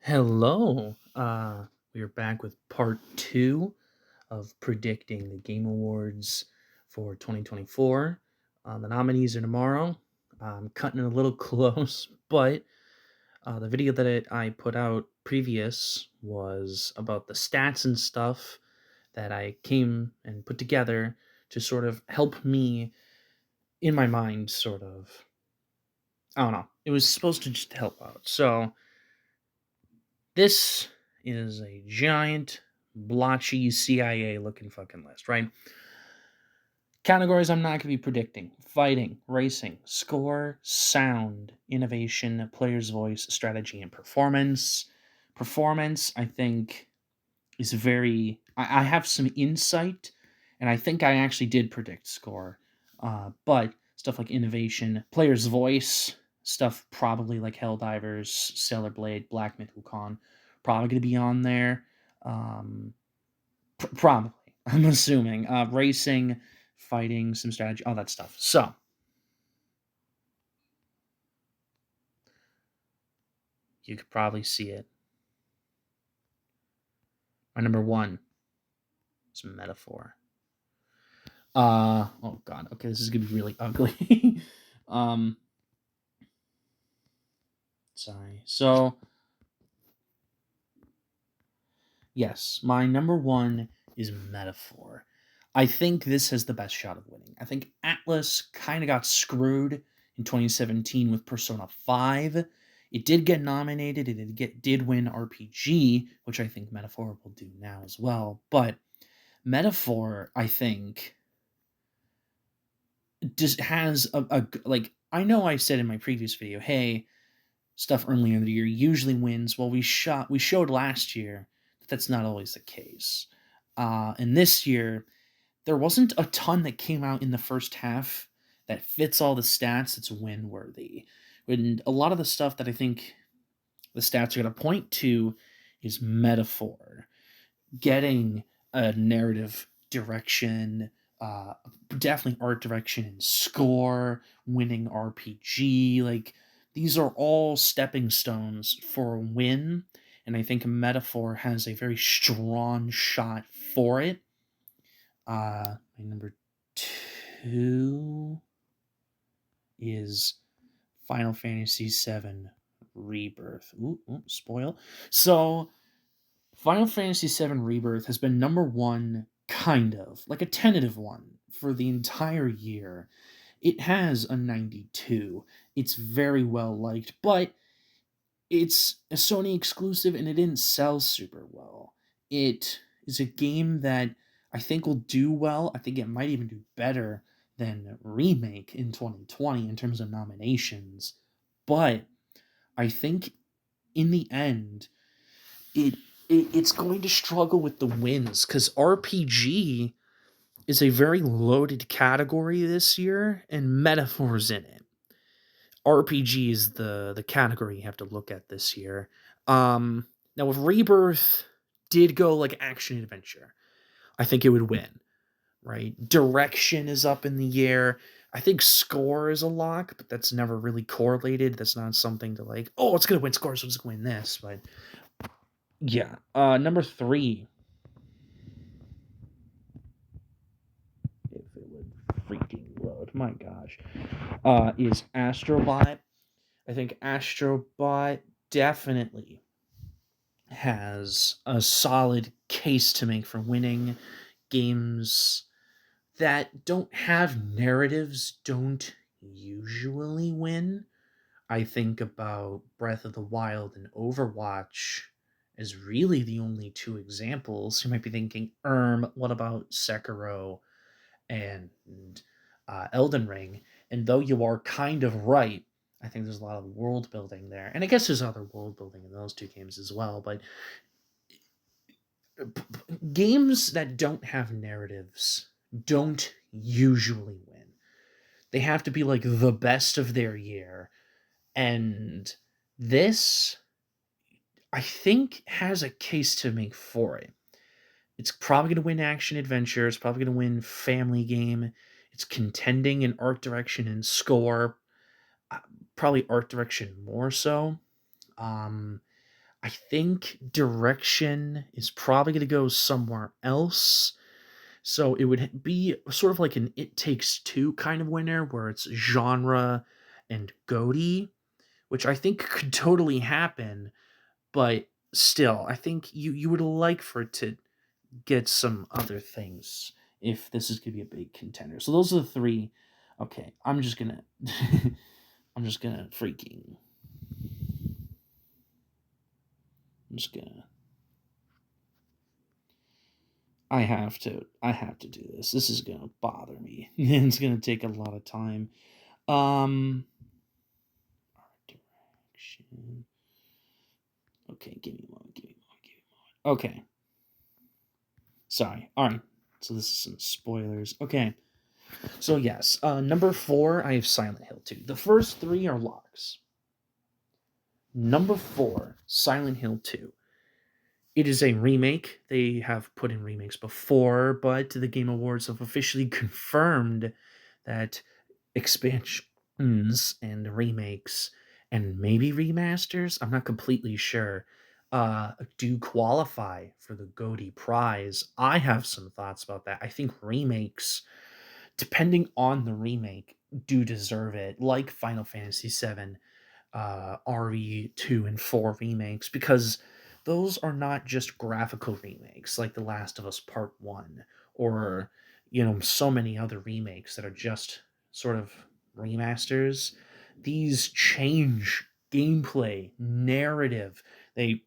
Hello. We are back with part two of predicting the Game Awards for 2024. The nominees are tomorrow. I'm cutting it a little close, but the video that I put out previous was about the stats and stuff that I came and put together to sort of help me in my mind, sort of. I don't know. It was supposed to just help out. So this is a giant, blotchy CIA looking fucking list, right? Categories I'm not going to be predicting: fighting, racing, score, sound, innovation, player's voice, strategy, and performance. Performance, I think, is very. I have some insight, and I think I actually did predict score. But stuff like innovation, player's voice, stuff probably like Helldivers, Sailor Blade, Black Myth Wukong, probably going to be on there. Probably, I'm assuming. Racing, fighting, some strategy, all that stuff. So, you could probably see it. My number one is Metaphor. Oh god, okay, this is gonna be really ugly. um, Sorry. So, yes, my number one is Metaphor. I think this has the best shot of winning. I think Atlas kind of got screwed in 2017 with Persona 5. It did get nominated, did win RPG, which I think Metaphor will do now as well. But Metaphor, I think, just has a like I know I said in my previous video, hey, stuff earlier in the year usually wins. Well, we showed last year that that's not always the case. And this year, there wasn't a ton that came out in the first half that fits all the stats that's win worthy. And a lot of the stuff that I think the stats are going to point to is Metaphor, getting a narrative direction, uh, definitely art direction and score, winning RPG. Like, these are all stepping stones for a win. And I think Metaphor has a very strong shot for it. My number two is Final Fantasy VII Rebirth. Spoil. So, Final Fantasy VII Rebirth has been number one, kind of, like a tentative one, for the entire year. It has a 92. It's very well liked, but it's a Sony exclusive and it didn't sell super well. It is a game that I think will do well. I think it might even do better than Remake in 2020 in terms of nominations. But I think in the end, it, it's going to struggle with the wins because RPG is a very loaded category this year, and metaphors in it. RPG is the category you have to look at this year. Now, if Rebirth did go like action adventure, I think it would win. Right, direction is up in the air. I think score is a lock, but that's never really correlated. That's not something to like, oh, it's gonna win score, so it's gonna win this. But yeah, number three, if it would freaking load, my gosh, is Astrobot. I think Astrobot definitely has a solid case to make for winning. Games that don't have narratives don't usually win. I think about Breath of the Wild and Overwatch as really the only two examples. You might be thinking, what about Sekiro and Elden Ring? And though you are kind of right, I think there's a lot of world building there. And I guess there's other world building in those two games as well. But games that don't have narratives don't usually win. They have to be like the best of their year. And this, I think, has a case to make for it. It's probably going to win action adventure. It's probably going to win family game. It's contending in art direction and score. Uh, Probably art direction more so. Um, I think direction is probably going to go somewhere else. So it would be sort of like an It Takes Two kind of winner where it's genre and Goaty, which I think could totally happen, but still, I think you would like for it to get some other things if this is going to be a big contender. So those are the three. Okay, I'm just gonna I'm just gonna freaking I'm just gonna I have to do this. This is gonna bother me. It's gonna take a lot of time. Um art direction. Okay, give me a moment, give me a moment, give me a moment. Okay. Sorry. Alright. So this is some spoilers. Okay. So yes, number 4, I have Silent Hill 2. The first 3 are locks. Number 4, Silent Hill 2. It is a remake. They have put in remakes before, but the Game Awards have officially confirmed that expansions and remakes and maybe remasters, I'm not completely sure, do qualify for the GOTY prize. I have some thoughts about that. I think remakes, depending on the remake, do deserve it, like Final Fantasy VII, RE2 and 4 remakes, because those are not just graphical remakes like The Last of Us Part 1 or, so many other remakes that are just sort of remasters. These change gameplay, narrative, they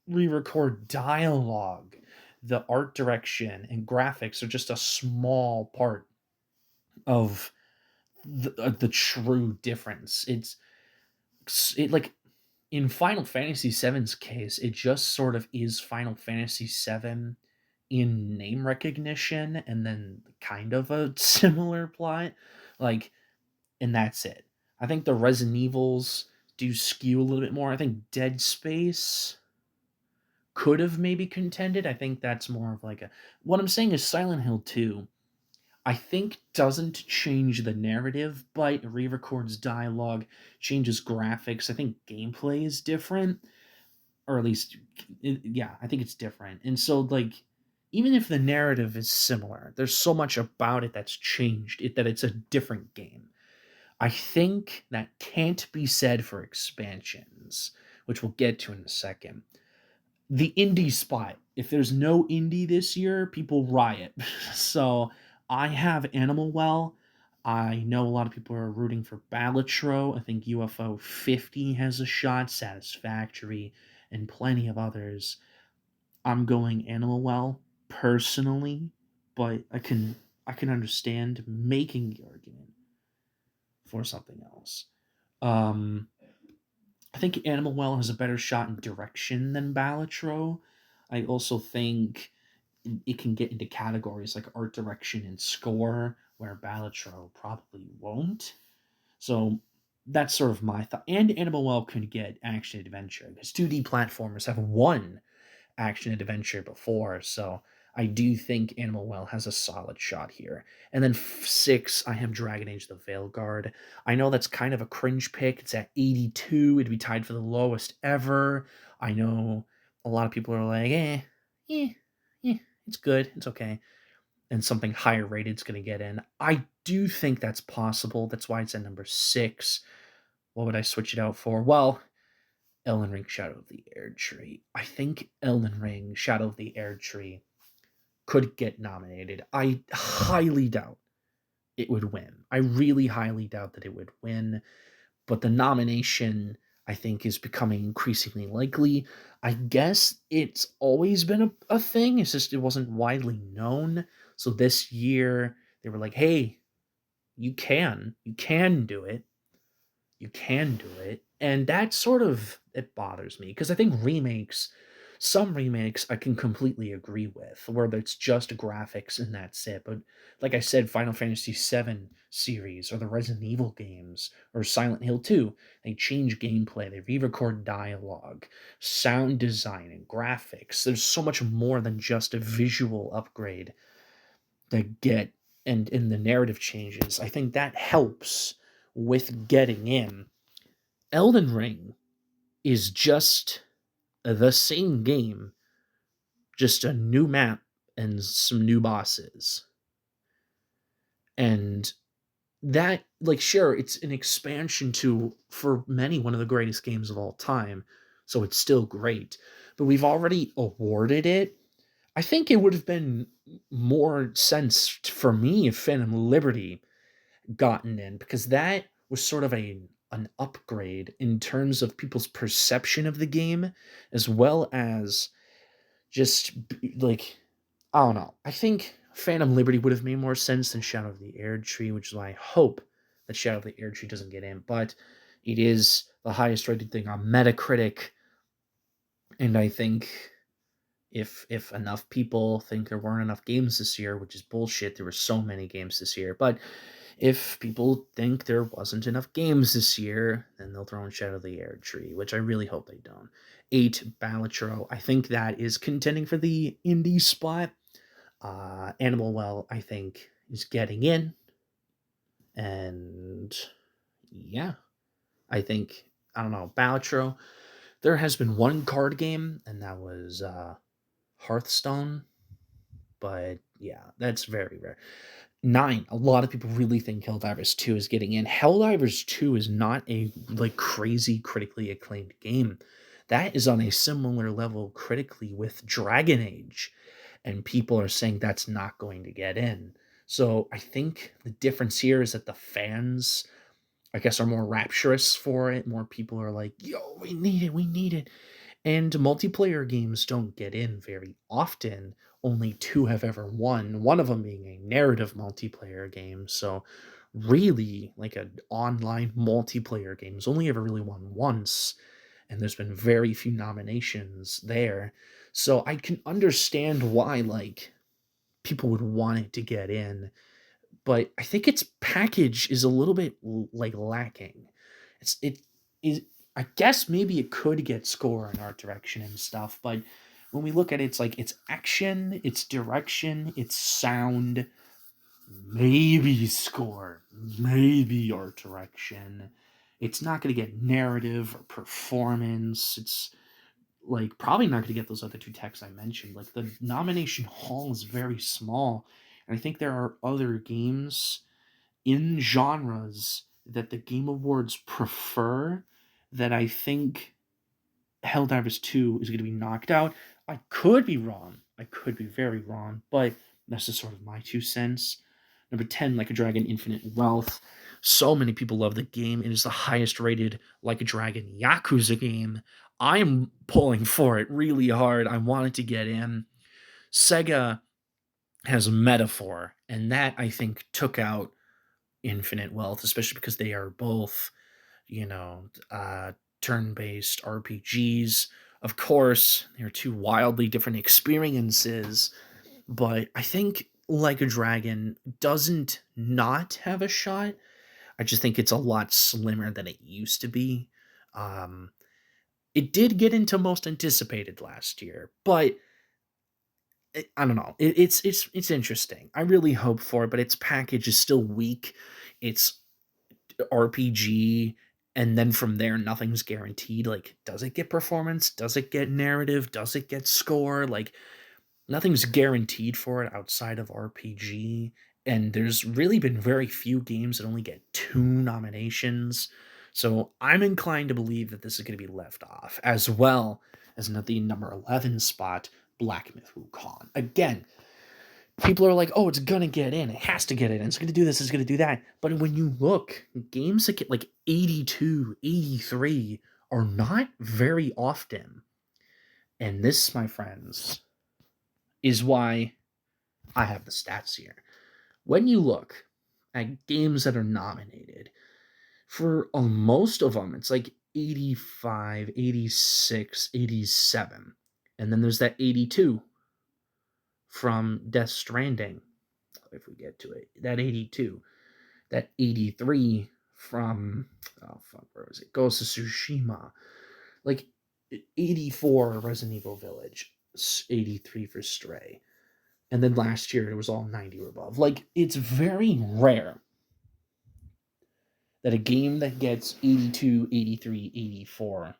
re record dialogue. The art direction and graphics are just a small part of the true difference. It like in Final Fantasy VII's case, it just sort of is Final Fantasy VII in name recognition and then kind of a similar plot. Like, and that's it. I think the Resident Evils do skew a little bit more. I think Dead Space could have maybe contended. I think that's more of like a. What I'm saying is Silent Hill 2, I think doesn't change the narrative, but re-records dialogue, changes graphics. I think gameplay is different, or at least, yeah, I think it's different. And so, like, even if the narrative is similar, there's so much about it that's changed. That it's a different game. I think that can't be said for expansions, which we'll get to in a second. The indie spot. If there's no indie this year, people riot. So I have Animal Well. I know a lot of people are rooting for Balatro. I think UFO 50 has a shot, Satisfactory, and plenty of others. I'm going Animal Well personally, but I can understand making the argument for something else. Um, I think Animal Well has a better shot in direction than Balatro. I also think it can get into categories like art direction and score, where Balatro probably won't. So that's sort of my thought. And Animal Well could get action adventure because 2D platformers have won action adventure before. So I do think Animal Well has a solid shot here. And then 6, I have Dragon Age the Veilguard. I know that's kind of a cringe pick. It's at 82. It'd be tied for the lowest ever. I know a lot of people are like, it's good. It's okay. And something higher rated is going to get in. I do think that's possible. That's why it's at number 6. What would I switch it out for? Well, Elden Ring Shadow of the Air Tree. I think Elden Ring Shadow of the Air Tree could get nominated. I highly doubt it would win. I really highly doubt that it would win, but the nomination I think is becoming increasingly likely. I guess it's always been a thing. It's just it wasn't widely known. So this year they were like, "Hey, you can do it. You can do it." And that sort of it bothers me because I think some remakes I can completely agree with, where it's just graphics and that's it. But like I said, Final Fantasy VII series or the Resident Evil games or Silent Hill 2, they change gameplay, they re-record dialogue, sound design, and graphics. There's so much more than just a visual upgrade that get and in the narrative changes. I think that helps with getting in. Elden Ring is just the same game, just a new map and some new bosses. And that, like, sure, it's an expansion to, for many, one of the greatest games of all time. So it's still great. But we've already awarded it. I think it would have been more sense for me if Phantom Liberty gotten in, because that was sort of an upgrade in terms of people's perception of the game, as well as just like, I don't know. I think Phantom Liberty would have made more sense than Shadow of the Erdtree, which is why I hope that Shadow of the Erdtree doesn't get in. But it is the highest rated thing on Metacritic, and I think if enough people think there weren't enough games this year, which is bullshit, there were so many games this year, but if people think there wasn't enough games this year, then they'll throw in Shadow of the Erdtree, which I really hope they don't. 8, Balatro. I think that is contending for the indie spot. Animal Well, I think, is getting in. And yeah, I think, I don't know, Balatro. There has been one card game, and that was Hearthstone. But yeah, that's very rare. 9, a lot of people really think Helldivers 2 is getting in. Helldivers 2 is not a like crazy critically acclaimed game. That is on a similar level critically with Dragon Age, and people are saying that's not going to get in. So I think the difference here is that the fans, I guess, are more rapturous for it. More people are like, yo, we need it, we need it. And multiplayer games don't get in very often. Only 2 have ever won, one of them being a narrative multiplayer game. So, really, like an online multiplayer game has only ever really won once, and there's been very few nominations there. So, I can understand why, like, people would want it to get in, but I think its package is a little bit like lacking. It is, I guess maybe it could get score in art direction and stuff, but when we look at it, it's like its action, its direction, its sound, maybe score, maybe art direction. It's not going to get narrative or performance. It's like probably not going to get those other 2 texts I mentioned. Like the nomination hall is very small, and I think there are other games in genres that the Game Awards prefer that I think Helldivers 2 is going to be knocked out. I could be wrong. I could be very wrong, but that's just sort of my 2 cents. Number 10, Like a Dragon Infinite Wealth. So many people love the game. It is the highest rated Like a Dragon Yakuza game. I'm pulling for it really hard. I want it to get in. Sega has Metaphor, and that I think took out Infinite Wealth, especially because they are both, you know, turn-based RPGs. Of course, they're 2 wildly different experiences, but I think Like a Dragon doesn't not have a shot. I just think it's a lot slimmer than it used to be. Um, it did get into most anticipated last year, but I don't know. It's interesting. I really hope for it, but its package is still weak. It's RPG, and then from there nothing's guaranteed. Like, does it get performance? Does it get narrative? Does it get score? Like, nothing's guaranteed for it outside of RPG, and there's really been very few games that only get 2 nominations. So I'm inclined to believe that this is going to be left off, as well as at the number 11 spot, Black Myth Wukong. Again, people are like, oh, it's gonna get in. It has to get in. It's gonna do this. It's gonna do that. But when you look, games that get like 82, 83 are not very often. And this, my friends, is why I have the stats here. When you look at games that are nominated, for most of them, it's like 85, 86, 87. And then there's that 82 from Death Stranding, if we get to it. That 82. That 83 from, oh fuck, where was it? Ghost of Tsushima. Like 84 Resident Evil Village, 83 for Stray. And then last year it was all 90 or above. Like, it's very rare that a game that gets 82, 83, 84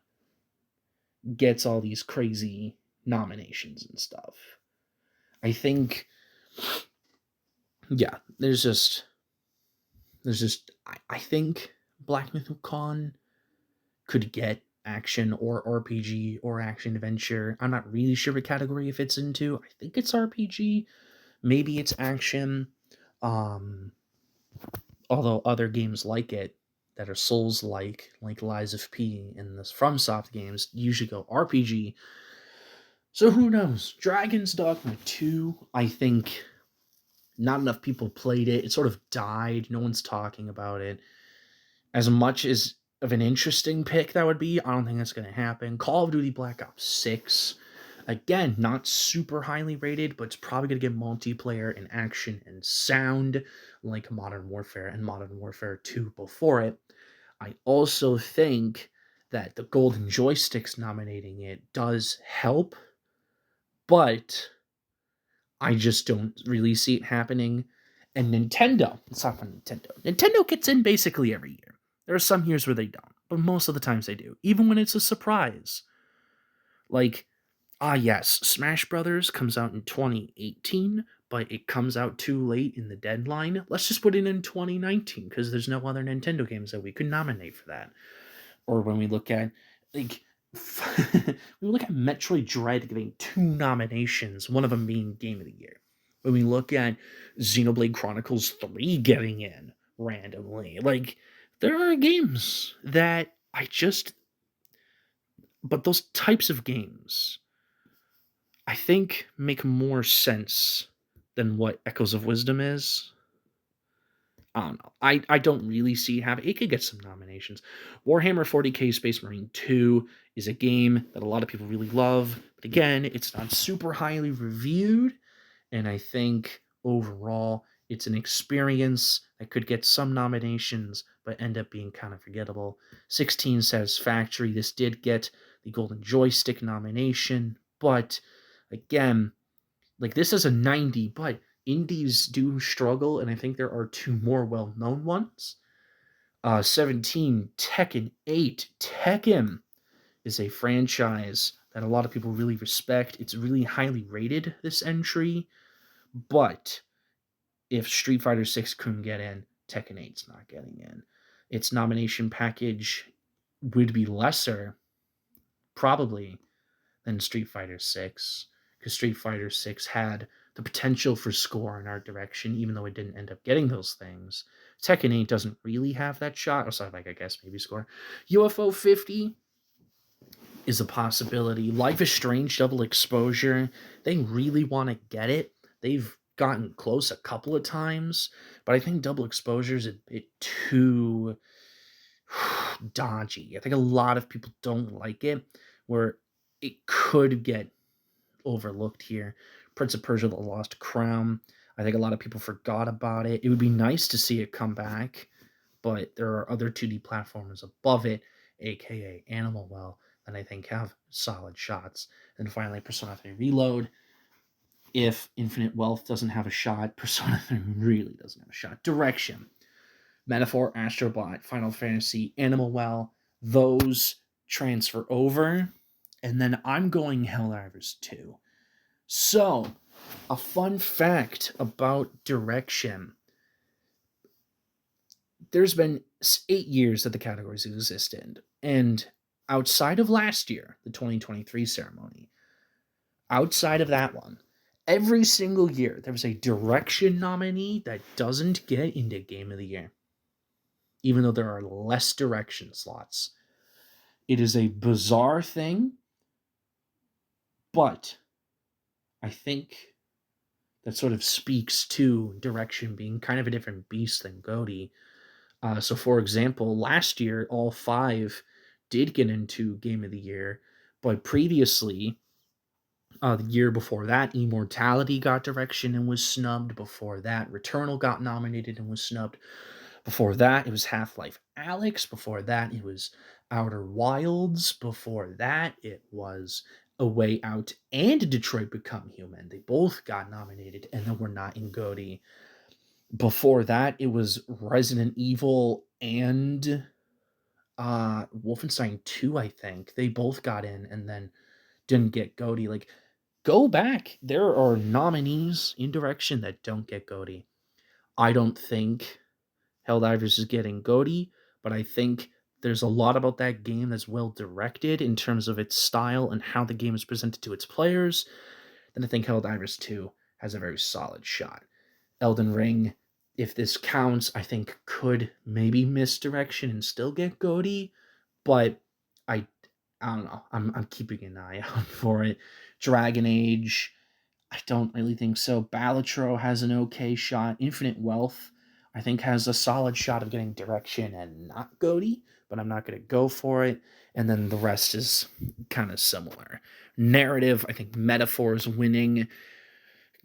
gets all these crazy nominations and stuff. I think, yeah, I think Black Myth Wukong could get action or RPG or action adventure. I'm not really sure what category it fits into. I think it's RPG. Maybe it's action. Um, Although other games like it that are Souls like Lies of P and the FromSoft games, usually go RPG. So who knows? Dragon's Dogma 2, I think not enough people played it. It sort of died. No one's talking about it. As much as of an interesting pick that would be, I don't think that's going to happen. Call of Duty Black Ops 6, again, not super highly rated, but it's probably going to get multiplayer and action and sound like Modern Warfare and Modern Warfare 2 before it. I also think that the Golden Joysticks nominating it does help, but I just don't really see it happening. And Nintendo, let's talk about Nintendo. Nintendo gets in basically every year. There are some years where they don't, but most of the times they do, even when it's a surprise. Like, yes, Smash Brothers comes out in 2018, but it comes out too late in the deadline. Let's just put it in 2019 because there's no other Nintendo games that we could nominate for that. Or when we look at, like, we look at Metroid Dread getting 2 nominations, one of them being Game of the Year. When we look at Xenoblade Chronicles 3 getting in randomly, like, there are games that but those types of games, I think, make more sense than what Echoes of Wisdom is. I don't know. I don't really see how it could get some nominations. Warhammer 40k Space Marine 2 is a game that a lot of people really love, but again, it's not super highly reviewed, and I think overall it's an experience that could get some nominations but end up being kind of forgettable. 16 Satisfactory, this did get the Golden Joystick nomination, but again, like, this is a 90, but indies do struggle, and I think there are 2 more well-known ones. 17, Tekken 8. Tekken is a franchise that a lot of people really respect. It's really highly rated, this entry, but if Street Fighter 6 couldn't get in, Tekken 8's not getting in. Its nomination package would be lesser, probably, than Street Fighter 6, because Street Fighter 6 had the potential for score in art direction, even though it didn't end up getting those things. Tekken 8 doesn't really have that shot. Aside, like, I guess maybe score. UFO 50 is a possibility. Life is Strange Double Exposure, they really want to get it. They've gotten close a couple of times, but I think Double Exposure is a bit too dodgy. I think a lot of people don't like it, where it could get overlooked here. Prince of Persia: The Lost Crown, I think a lot of people forgot about it. It would be nice to see it come back, but there are other 2D platformers above it, aka Animal Well, that I think have solid shots. And finally, Persona 3 Reload. If Infinite Wealth doesn't have a shot, Persona 3 really doesn't have a shot. Direction: Metaphor, Astrobot, Final Fantasy, Animal Well, those transfer over. And then I'm going Helldivers 2. So, a fun fact about Direction. There's been 8 years that the categories existed, and outside of last year, the 2023 ceremony, outside of that one, every single year there was a Direction nominee that doesn't get into Game of the Year, even though there are less Direction slots. It is a bizarre thing, but I think that sort of speaks to Direction being kind of a different beast than GOTY. So, for example, last year, all 5 did get into Game of the Year, but previously, the year before that, Immortality got Direction and was snubbed. Before that, Returnal got nominated and was snubbed. Before that, it was Half-Life Alyx. Before that, it was Outer Wilds. Before that, it was A Way Out and Detroit Become Human. They both got nominated and then were not in GOTY. Before that, it was Resident Evil and Wolfenstein 2, I think. They both got in and then didn't get GOTY. Like, go back. There are nominees in direction that don't get GOTY. I don't think Helldivers is getting GOTY, but I think there's a lot about that game that's well directed in terms of its style and how the game is presented to its players. Then I think Helldivers 2 has a very solid shot. Elden Ring, if this counts, I think could maybe miss direction and still get GOTY, but I I don't know. I'm keeping an eye out for it. Dragon Age, I don't really think so. Balatro has an okay shot. Infinite Wealth, I think, has a solid shot of getting direction and not GOTY, but I'm not going to go for it. And then the rest is kind of similar. Narrative, I think Metaphor is winning.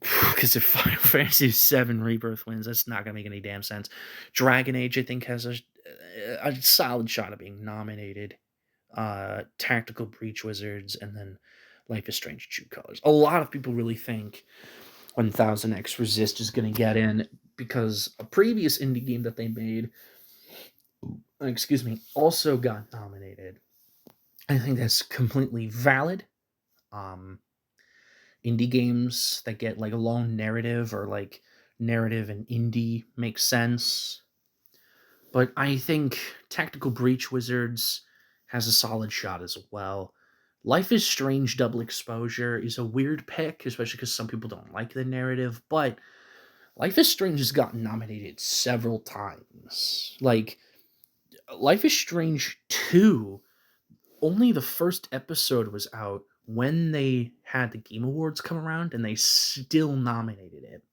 Because if Final Fantasy VII Rebirth wins, that's not going to make any damn sense. Dragon Age, I think, has a solid shot of being nominated. Tactical Breach Wizards, and then Life is Strange True Colors. A lot of people really think 1000X Resist is going to get in because a previous indie game that they made, also got nominated. I think that's completely valid. Um, Indie games that get like a lone narrative or like narrative and indie makes sense. But I think Tactical Breach Wizards has a solid shot as well. Life is Strange Double Exposure is a weird pick, especially because some people don't like the narrative, but Life is Strange has gotten nominated several times. Like, Life is Strange 2, only the first episode was out when they had the Game Awards come around, and they still nominated it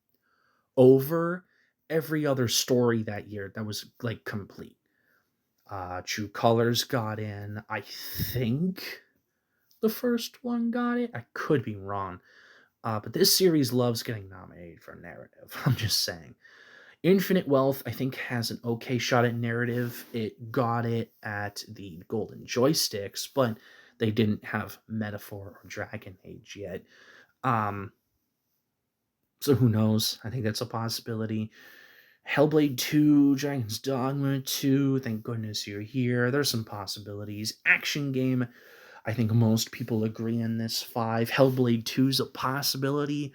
over every other story that year that was like complete. True Colors got in. I think the first one got it. I could be wrong. But this series loves getting nominated for narrative. I'm just saying. Infinite Wealth, I think, has an okay shot at narrative. It got it at the Golden Joysticks, but they didn't have Metaphor or Dragon Age yet. So who knows? I think that's a possibility. Hellblade 2, Dragon's Dogma 2, thank goodness you're here. There's some possibilities. Action game, I think most people agree on this 5. Hellblade 2 is a possibility.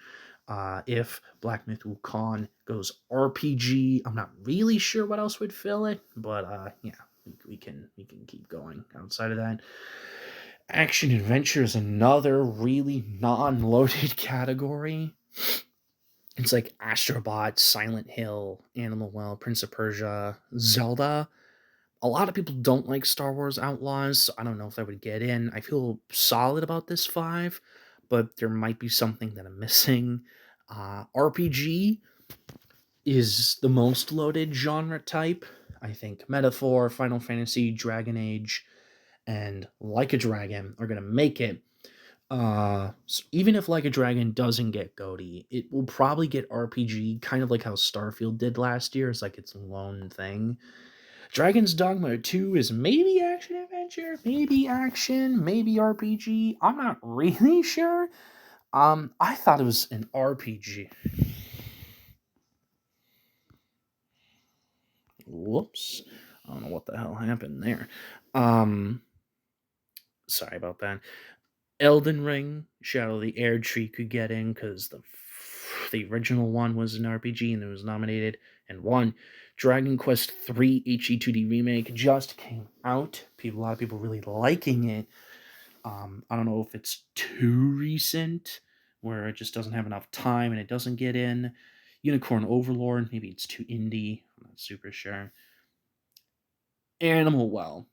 If Black Myth Wukong goes RPG, I'm not really sure what else would fill it, but yeah, we can keep going outside of that. Action adventure is another really non-loaded category. It's like Astrobot, Silent Hill, Animal Well, Prince of Persia, Zelda. A lot of people don't like Star Wars Outlaws, so I don't know if that would get in. I feel solid about this 5, but there might be something that I'm missing. RPG is the most loaded genre type. I think Metaphor, Final Fantasy, Dragon Age, and Like a Dragon are going to make it. So even if Like a Dragon doesn't get GOTY, it will probably get RPG, kind of like how Starfield did last year. It's like its lone thing. Dragon's Dogma 2 is maybe action adventure, maybe action, maybe RPG. I'm not really sure. I thought it was an RPG. Whoops. I don't know what the hell happened there. Sorry about that. Elden Ring, Shadow of the Air Tree could get in because the original one was an RPG and it was nominated and won. Dragon Quest III HE2D remake just came out. A lot of people really liking it. I don't know if it's too recent, where it just doesn't have enough time and it doesn't get in. Unicorn Overlord, maybe it's too indie. I'm not super sure. Animal Well,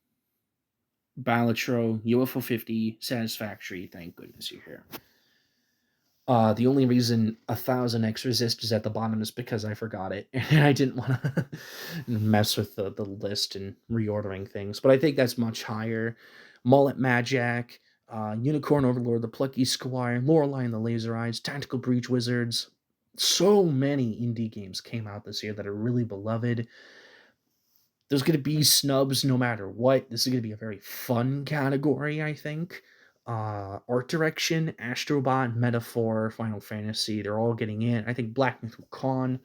Balatro, UFO 50, Satisfactory. Thank goodness you're here. The only reason 1000X Resist is at the bottom is because I forgot it and I didn't want to mess with the list and reordering things. But I think that's much higher. Mullet Magic, Unicorn Overlord, The Plucky Squire, Lorelei and the Laser Eyes, Tactical Breach Wizards. So many indie games came out this year that are really beloved. There's going to be snubs no matter what. This is going to be a very fun category, I think. Art direction, Astrobot, Metaphor, Final Fantasy, they're all getting in. I think Black Myth Wukong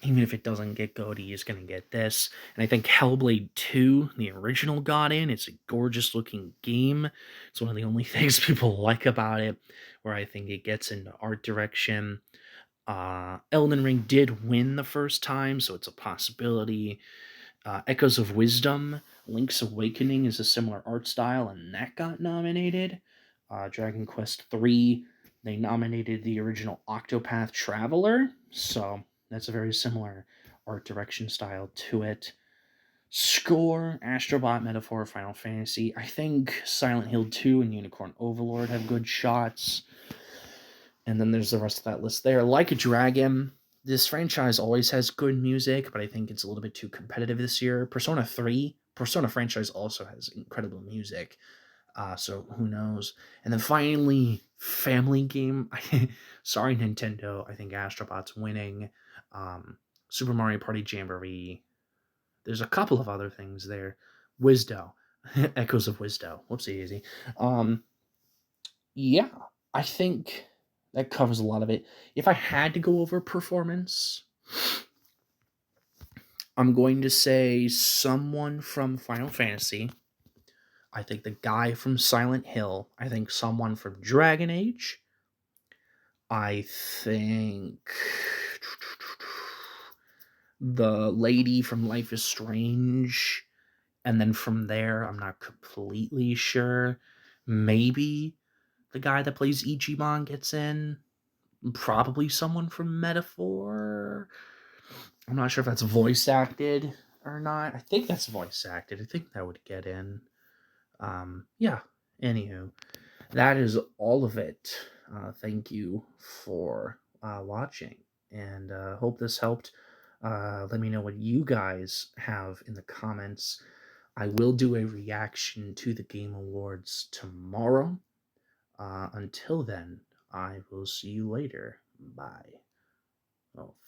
even if it doesn't get GOTY, is going to get this. And I think Hellblade 2, the original, got in. It's a gorgeous looking game. It's one of the only things people like about it, where I think it gets into art direction. Elden Ring did win the first time, so it's a possibility. Echoes of Wisdom, Link's Awakening is a similar art style, and that got nominated. Dragon Quest III, they nominated the original Octopath Traveler, so that's a very similar art direction style to it. Score, Astrobot, Metaphor, Final Fantasy. I think Silent Hill 2 and Unicorn Overlord have good shots. And then there's the rest of that list there. Like a Dragon, this franchise always has good music, but I think it's a little bit too competitive this year. Persona 3, Persona franchise also has incredible music. So who knows? And then finally, family game. Sorry, Nintendo. I think Astrobot's winning. Super Mario Party Jamboree. There's a couple of other things there. Wisdo. Echoes of Wisdo. Whoopsie daisy. Yeah, I think that covers a lot of it. If I had to go over performance, I'm going to say someone from Final Fantasy. I think the guy from Silent Hill. I think someone from Dragon Age. I think the lady from Life is Strange. And then from there, I'm not completely sure. Maybe the guy that plays Ichiban gets in. Probably someone from Metaphor. I'm not sure if that's voice acted or not. I think that's voice acted. I think that would get in. Yeah. Anywho, that is all of it. Thank you for watching, and hope this helped. Let me know what you guys have in the comments. I will do a reaction to the Game Awards tomorrow. Until then, I will see you later. Bye. Oh,